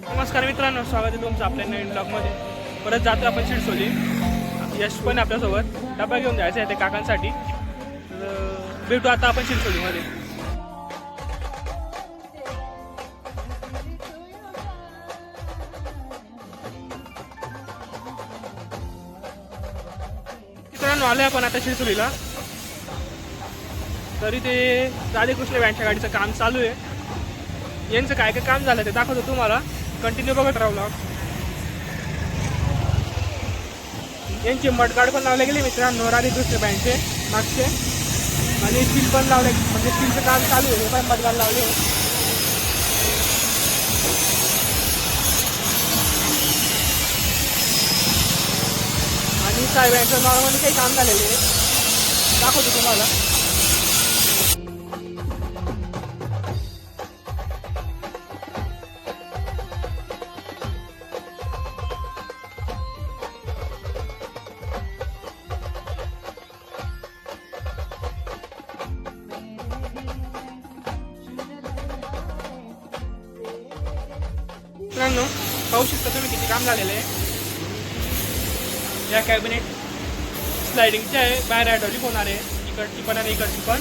नमस्कार मित्रांनो, स्वागत आहे तुमचं आपल्या नवीन ब्लॉगमध्ये. परत जातो आपण चिडसोली. यश पण आपल्यासोबत डबा घेऊन जायचं आहे ते काकांसाठी. भेटू आता आपण चिडसोलीमध्ये. मित्रांनो आलोय आपण आता चिडसोलीला. तरी ते राधेकृष्ण बँडच्या गाडीचं काम चालू आहे. यांचं काय काय काम झालं ते दाखवतो तुम्हाला. कंटिन्यू बघत राहू. यांचे मडगाड पण लावले गेले मित्रांनो राधेकृष्ण बँडचे मागचे. आणि स्टील पण लावले, म्हणजे स्टीलचं काम चालू आहे. पण मडगाड लावले. आणि साई बँडचं नॉर्मली काही काम झालेले आहे, दाखवतो तुम्हाला. मित्रांनो पाहू शकता तुम्ही किती काम झालेलं आहे. या कॅबिनेट स्लायडिंगचे आहे, बाहेर हायड्रॉलिक होणार आहे, इकडची पण आणि इकडची पण.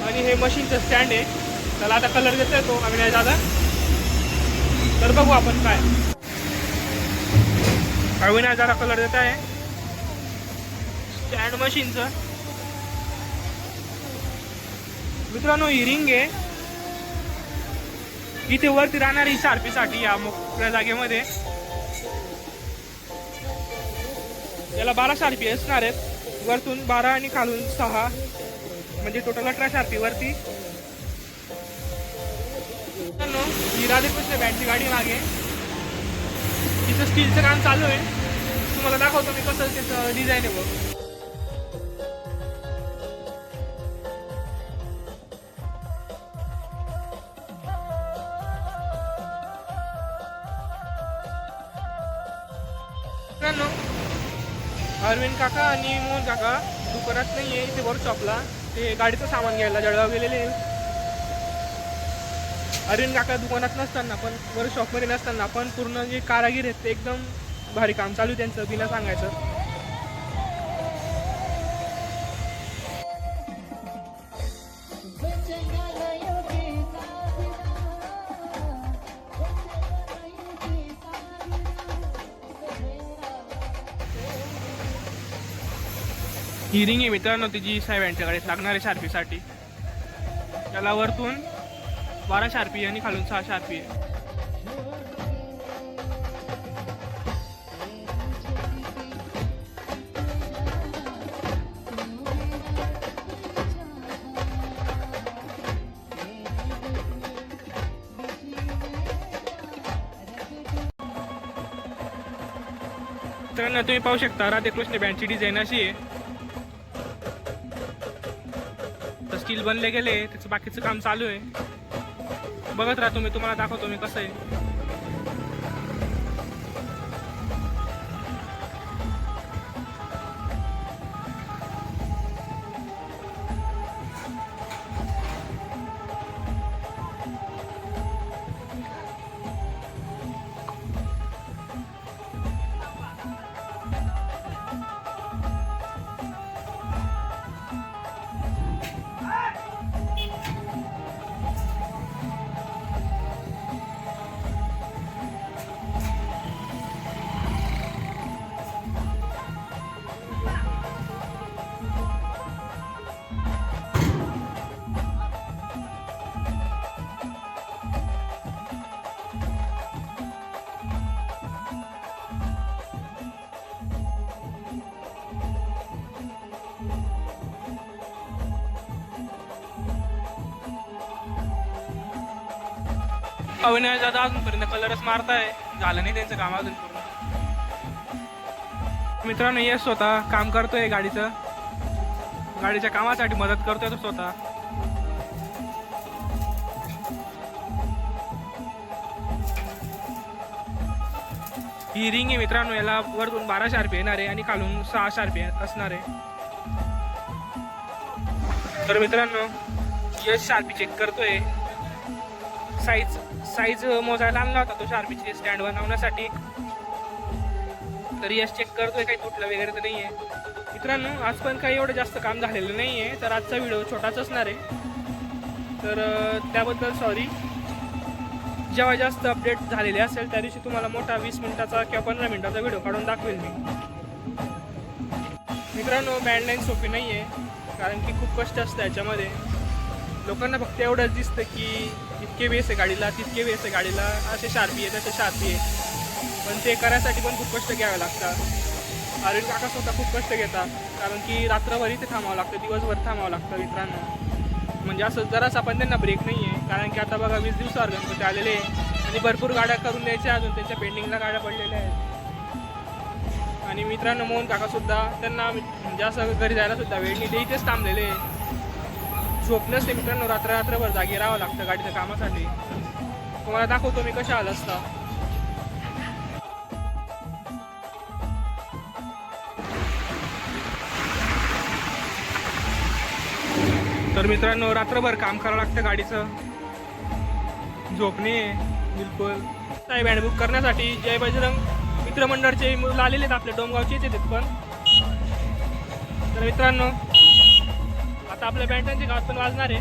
आणि हे मशीनचं स्टँड आहे. त्याला आता कलर देता येतो अविनाश दादा. तर बघू आपण काय अविनाश दादा कलर देत आहे स्टँड मशीनचं. मित्रांनो ही रिंग आहे, इथे वरती राहणारी शार्पीसाठी या मोकळ्या जागेमध्ये. याला 12 शार्पी असणार आहेत, वरतून 12 आणि खालून 6, म्हणजे टोटल 18 शार्पी वरती. ही राधेकृष्ण बँडची गाडी मागे, तिचं स्टीलचं काम चालू आहे. तुम्हाला दाखवतो मी कसं त्याचं डिझाईन आहे बघ. अरविंद काका आणि मोहन काका दुकानात नाही आहे, इथे वर्कशॉपला. ते गाडीचं सामान घ्यायला जळगाव गेलेले. अरविंद काका दुकानात नसताना पण वर्कशॉपमध्ये नसताना पण पूर्ण जे कारागीर आहेत ते एकदम भारी काम चालू त्यांचं बिना सांगायचं. ही रिंग आहे मित्रांनो तिची साई बँडच्या गाडीत लागणार आहे शार्पीसाठी. त्याला वरतून 12 शार्पी आणि खालून 6 शार्पी आहे. मित्रांनो तुम्ही पाहू शकता राधेकृष्ण बँडची डिझाईन अशी आहे. स्टील बनले गेले, त्याचं बाकीचं काम चालू आहे. बघत राहा तुम्ही, तुम्हाला दाखवतो मी कसं आहे. अविनाश दादा अजूनपर्यंत कलरच मारताय, झालं नाही त्यांचं काम अजून पूर्ण. मित्रांनो यश स्वतः काम करतोय गाडीचं, गाडीच्या कामासाठी मदत करतोय तो स्वतः. ही रिंग आहे मित्रांनो, याला वरतून 12 शार्पी येणार आहे आणि खालून 6 शार्पी असणार आहे. तर मित्रांनो यश शार्पी चेक करतोय. साईज मोजायला आणला होता तो शार्पीची स्टँड बनवण्यासाठी. तर यश चेक करतोय काही तुटलं वगैरे तर नाही आहे. मित्रांनो आज पण काही एवढं जास्त काम झालेलं नाही आहे, तर आजचा व्हिडिओ छोटाच असणार आहे. तर त्याबद्दल सॉरी. जेव्हा जास्त अपडेट झालेले असेल त्या दिवशी तुम्हाला मोठा 20 मिनिटाचा किंवा 15 मिनिटाचा व्हिडिओ काढून दाखवेल मी. मित्रांनो बँडलाईन सोपी नाही आहे, कारण की खूप कष्ट असतं याच्यामध्ये. लोकांना फक्त एवढंच दिसतं की इतके वेस आहे गाडीला, तितके वेस आहे गाडीला, असे शार्पी आहे तसे शार्पी आहे, पण ते करायसाठी पण खूप कष्ट घ्यावे लागतात. अरविंद काका स्वतः खूप कष्ट घेतात, कारण की रात्रभर इथे थांबावं लागतं, दिवसभर थांबावं लागतं मित्रांनो. म्हणजे असं जराच आपण त्यांना ब्रेक नाही आहे, कारण की आता बघा 20 दिवसावर गणपती आलेले आहे आणि भरपूर गाड्या करून द्यायच्या, अजून त्यांच्या पेंडिंगला गाड्या पडलेल्या आहेत. आणि मित्रांनो मोहन काकासुद्धा त्यांना म्हणजे असं घरी जायला सुद्धा वेळ नाही, ते इथेच थांबलेले आहे. झोप नसते मित्रांनो, रात्रभर जागी राहावं लागतं गाडीच्या कामासाठी. तुम्हाला दाखवतो मी कशा आला असता. तर मित्रांनो रात्रभर काम करावं लागतं गाडीचं, झोप नाही आहे बिलकुल. काय बँड बुक करण्यासाठी जय बजरंग मित्रमंडळचे मुलं आलेले आहेत, आपल्या डोमगावचेच आहेत पण. तर मित्रांनो आता आपल्या बँडांच्या गावात पण वाजणार आहे,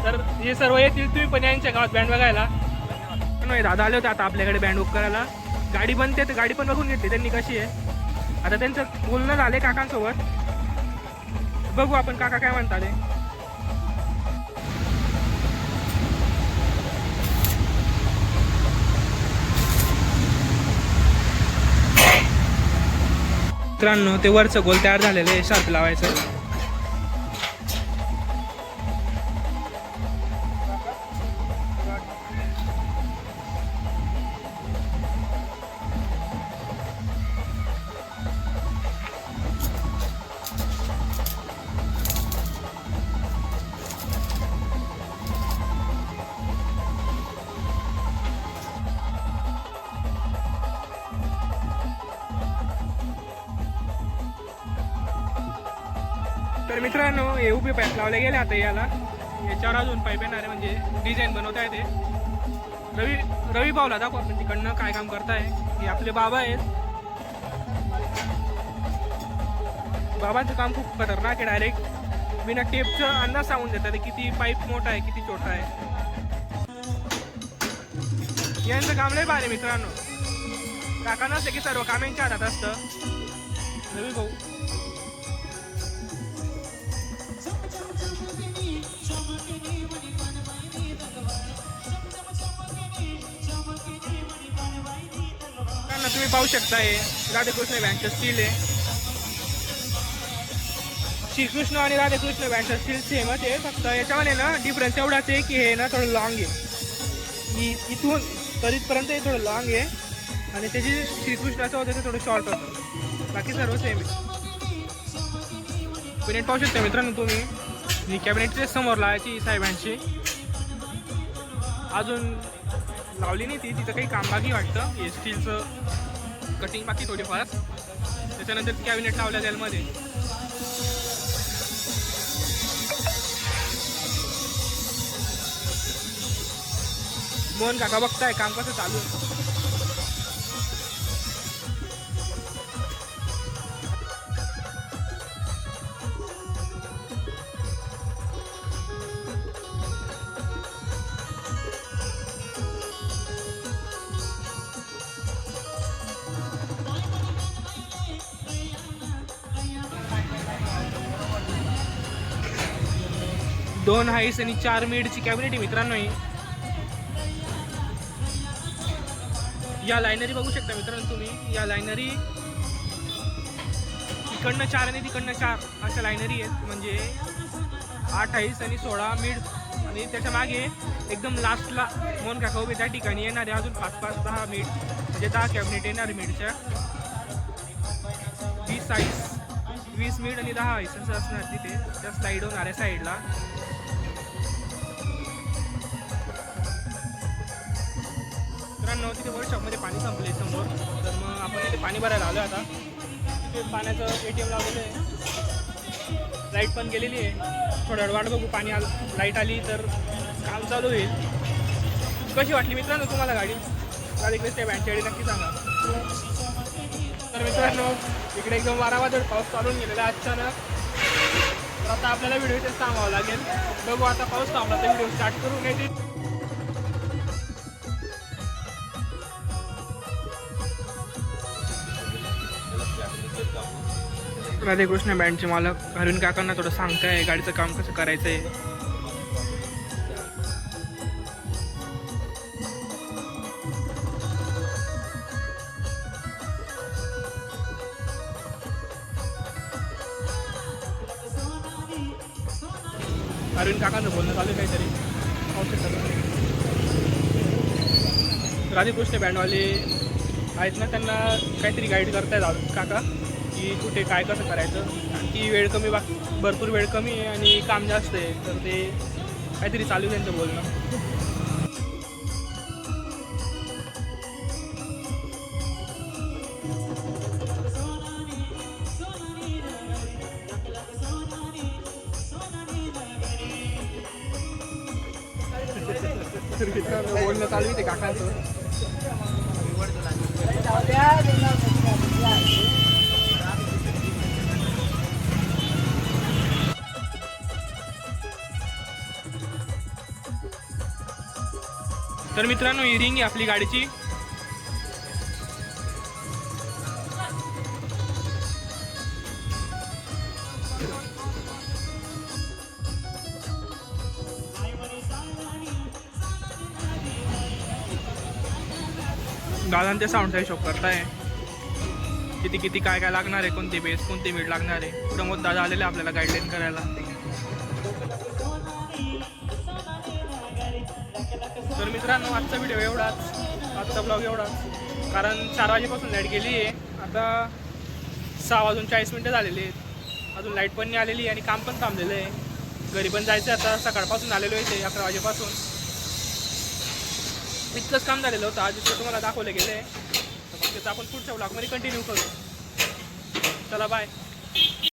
तर हे सर्व येतील तुम्ही पण यांच्या गावात बँड बघायला. नाही दादा आले होते आता आपल्याकडे बँड बुक करायला. गाडी बनते तर गाडी पण बघून घेतली त्यांनी कशी आहे. आता त्यांचं बोलणं झालं काकांसोबत, बघू आपण काका काय म्हणतात ते. मित्रांनो ते वरचं गोल तयार झालेलं आहे शार्प लावायचं. तर मित्रांनो हे उभे पाईप लावले गेले आता याला, याच्यावर अजून पाईप येणार आहे, म्हणजे डिझाईन बनवता येते. रवी भाऊला दाखवा आपण तिकडनं काय काम करताय. हे आपले बाबा आहेत, बाबांचं काम खूप खतरनाक आहे. डायरेक्ट बिना टेपचं अंदाज सांगून देतात किती पाईप मोठा आहे किती छोटा आहे. यांचं काम लय भारी मित्रांनो. काका नसते की सर्व काम यांच्या हातात असतं. रवी भाऊ तुम्ही पाहू शकता हे राधाकृष्ण बँडचं स्टील आहे. श्रीकृष्ण आणि राधाकृष्ण बँडचं स्टील सेमच आहे, फक्त याच्यामध्ये ना डिफरन्स एवढाच आहे की हे ना थोडं लॉंग आहे. इथून तर इथपर्यंत हे थोडं लॉंग आहे आणि त्याची श्रीकृष्णाचं होतं ते थोडं शॉर्ट होतं, बाकी सर्व सेम आहे. कॅबिनेट पाहू शकता मित्रांनो तुम्ही. ही कॅबिनेटच्या समोर लावायची साहेबांची, अजून लावली नाही ती, तिथं काही काम बाकी वाटतं. हे स्टीलचं कटिंग बाकी थोडीफार, त्याच्यानंतर कॅबिनेट लावल्या जाईल मध्ये. मोहन काका बघताय काम कसं चालू आहे. दोन हाईस आणि 4 मिडची कॅबिनेट आहे मित्रांनो. या लायनरी बघू शकता मित्रांनो तुम्ही. या लायनरी इकडनं 4 आणि तिकडनं 4 अशा लायनरी आहेत, म्हणजे 8 हाईस आणि 16 मिड. आणि त्याच्या मागे एकदम लास्टला मोहन काका उभे त्या ठिकाणी येणारे अजून 5-5-10 मिड, म्हणजे 10 कॅबिनेट येणार मिडच्या. 20 हाईस 20 मिड आणि 10 हाईस असं असणार तिथे त्या स्लाईड होणाऱ्या साईडला. मित्रांनो तिथे वर्कशॉपमध्ये पाणी संपले समोर, तर मग आपण इथे पाणी भरायला आलो आता. तिथे पाण्याचं ATM लावलेलं आहे, लाईट पण गेलेली आहे. थोड्या वेळ वाट बघू, पाणी लाईट आली तर काम चालू होईल. कशी वाटली मित्रांनो तुम्हाला गाडी? राधिकृष्ण बँडची गाडी नक्की सांगा. तर मित्रांनो इकडे एकदम वारावादळ पाऊस चालून गेलेला अचानक. तर आता आपल्याला व्हिडिओ इथेच थांबावं लागेल. बघू आता पाऊस थांबला तर व्हिडिओ स्टार्ट करू नाही. राधेकृष्ण बँडचे मालक अरविंद काकांना थोडं सांगताय गाडीचं काम कसं करायचं आहे. अरविंद काकांचं बोलणं चालू आहे काहीतरी. राधेकृष्ण बँडवाले आहेत ना, त्यांना काहीतरी गाईड करतायत काका की कुठे काय कसं करायचं. की वेळ कमी भरपूर वेळ कमी आहे आणि काम जास्त आहे, तर ते काहीतरी चालू आहे त्यांचं बोलणं. बोलणं चालू आहे ते काकांचं. तर मित्रांनो ही रिंग आहे आपली गाडीची. दादा ते साऊंडचा हिशोब करताय किती किती काय काय लागणार आहे, कोणते बेस कोणते मीठ लागणार आहे. प्रमोद दादा आलेले आपल्याला गाईडलाईन करायला. तर मित्रांनो आजचा व्हिडिओ एवढाच, आजचा ब्लॉग एवढाच. कारण 4 वाजेपासून लाईट गेली आहे, आता 6 वाजून 40 मिनटं झालेली आहेत. अजून लाईट पण नाही आलेली आणि काम पण थांबलेलं आहे. घरी पण जायचं आता. सकाळपासून आलेलो आहे ते 11 वाजेपासून. इतकंच काम झालेलं होतं आज, इतकं तुम्हाला दाखवलं गेलं आहे. तर आपण पुढच्या ब्लॉगमध्ये कंटिन्यू करू. चला बाय.